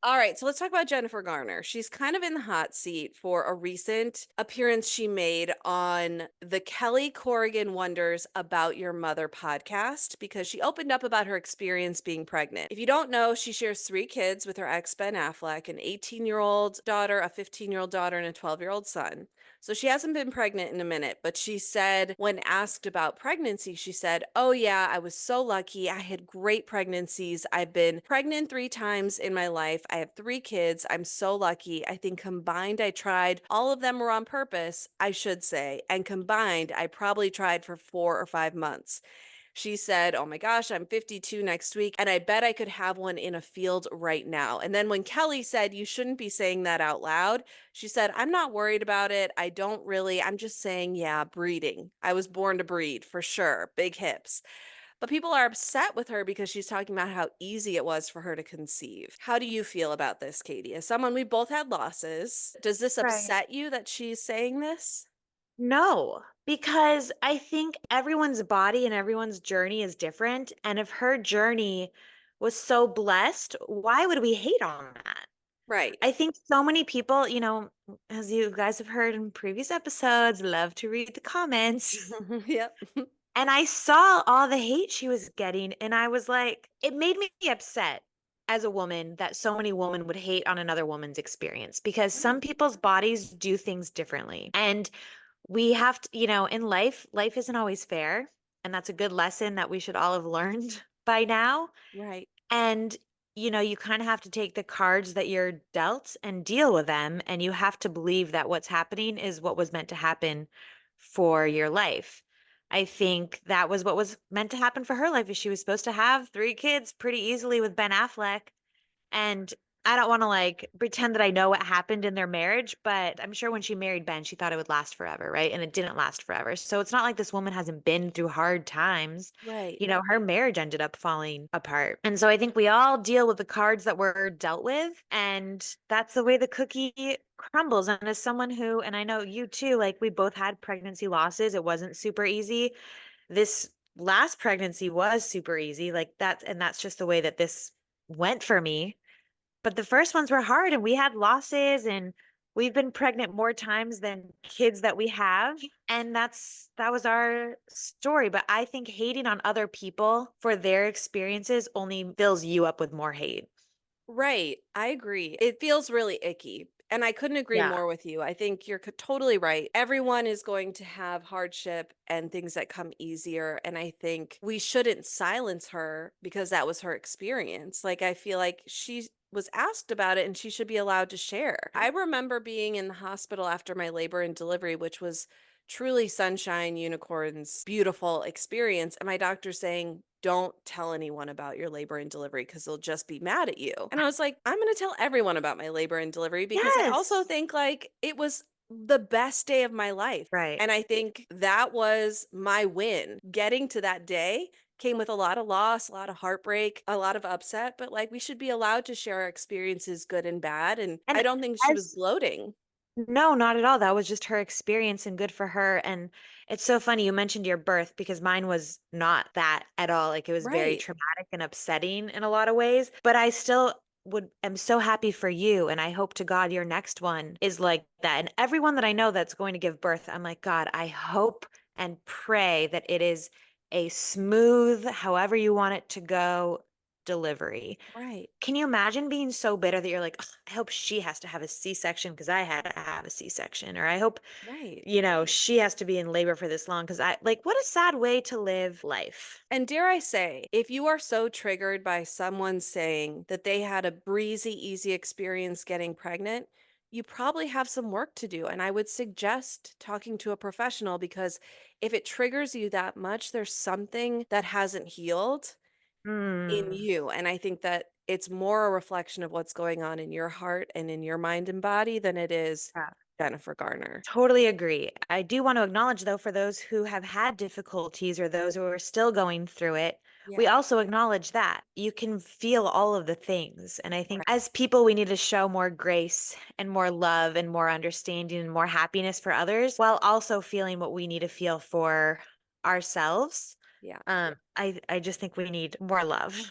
All right, so let's talk about Jennifer Garner. She's kind of in the hot seat for a recent appearance she made on the Kelly Corrigan Wonders About Your Mother podcast because she opened up about her experience being pregnant. If you don't know, she shares three kids with her ex, Ben Affleck, an 18-year-old daughter, a 15-year-old daughter, and a 12-year-old son. So she hasn't been pregnant in a minute, but she said, when asked about pregnancy, she said, "Oh, yeah, I was so lucky. I had great pregnancies. I've been pregnant 3 times in my life. I have 3 kids. I'm so lucky. I think combined, I tried, all of them were on purpose, I should say. And combined, I probably tried for 4 or 5 months." She said, "Oh my gosh, I'm 52 next week, and I bet I could have one in a field right now." And then when Kelly said, "You shouldn't be saying that out loud," she said, "I'm not worried about it. I don't really. I'm just saying, yeah, breeding. I was born to breed for sure. Big hips." But people are upset with her because she's talking about how easy it was for her to conceive. How do you feel about this, Katie? As someone, we both had losses. Does this Right. upset you that she's saying this? No, because I think everyone's body and everyone's journey is different. And if her journey was so blessed, why would we hate on that? Right. I think so many people, as you guys have heard in previous episodes, love to read the comments. Yep. And I saw all the hate she was getting, and I was like, it made me upset as a woman that so many women would hate on another woman's experience because some Right. people's bodies do things differently. And we have to, in life isn't always fair. And that's a good lesson that we should all have learned by now. Right. And, you kind of have to take the cards that you're dealt and deal with them. And you have to believe that what's happening is what was meant to happen for your life. I think that was what was meant to happen for her life is she was supposed to have 3 kids pretty easily with Ben Affleck. And I don't want to pretend that I know what happened in their marriage, but I'm sure when she married Ben, she thought it would last forever, right? And it didn't last forever. So it's not like this woman hasn't been through hard times. Right. Her marriage ended up falling apart. And so I think we all deal with the cards that we're dealt with. And that's the way the cookie crumbles. And as someone who, and I know you too, like we both had pregnancy losses, it wasn't super easy. This last pregnancy was super easy. And that's just the way that this went for me, but the first ones were hard and we had losses and we've been pregnant more times than kids that we have. And that was our story. But I think hating on other people for their experiences only fills you up with more hate. Right. I agree. It feels really icky. And I couldn't agree Yeah. more with you. I think you're totally right. Everyone is going to have hardship and things that come easier. And I think we shouldn't silence her because that was her experience. Like, I feel like she was asked about it and she should be allowed to share. I remember being in the hospital after my labor and delivery, which was truly sunshine, unicorns, beautiful experience. And my doctor saying, "Don't tell anyone about your labor and delivery because they'll just be mad at you." And I was like, I'm going to tell everyone about my labor and delivery because I also Yes. think like it was the best day of my life. Right. And I think that was my win. Getting to that day came with a lot of loss, a lot of heartbreak, a lot of upset, but like we should be allowed to share our experiences, good and bad. And I And don't think she was as gloating. no, not at all. That was just her experience and good for her. And it's so funny you mentioned your birth because mine was not that at all. Like it was very Right. traumatic and upsetting in a lot of ways. But I still would am so happy for you. And I hope to God your next one is like that. And everyone that I know that's going to give birth, I'm like, God, I hope and pray that it is a smooth, however you want it to go, delivery. Right. Can you imagine being so bitter that you're like, "Ugh, I hope she has to have a C-section because I had to have a C-section, or I hope, Right. she has to be in labor for this long because what a sad way to live life." And dare I say, if you are so triggered by someone saying that they had a breezy, easy experience getting pregnant, you probably have some work to do. And I would suggest talking to a professional because if it triggers you that much, there's something that hasn't healed in Hmm. you. And I think that it's more a reflection of what's going on in your heart and in your mind and body than it is Yeah. Jennifer Garner. Totally agree. I do want to acknowledge, though, for those who have had difficulties or those who are still going through it, we Yeah. also acknowledge that you can feel all of the things. And I think Right. as people, we need to show more grace and more love and more understanding and more happiness for others while also feeling what we need to feel for ourselves. Yeah. I just think we need more love.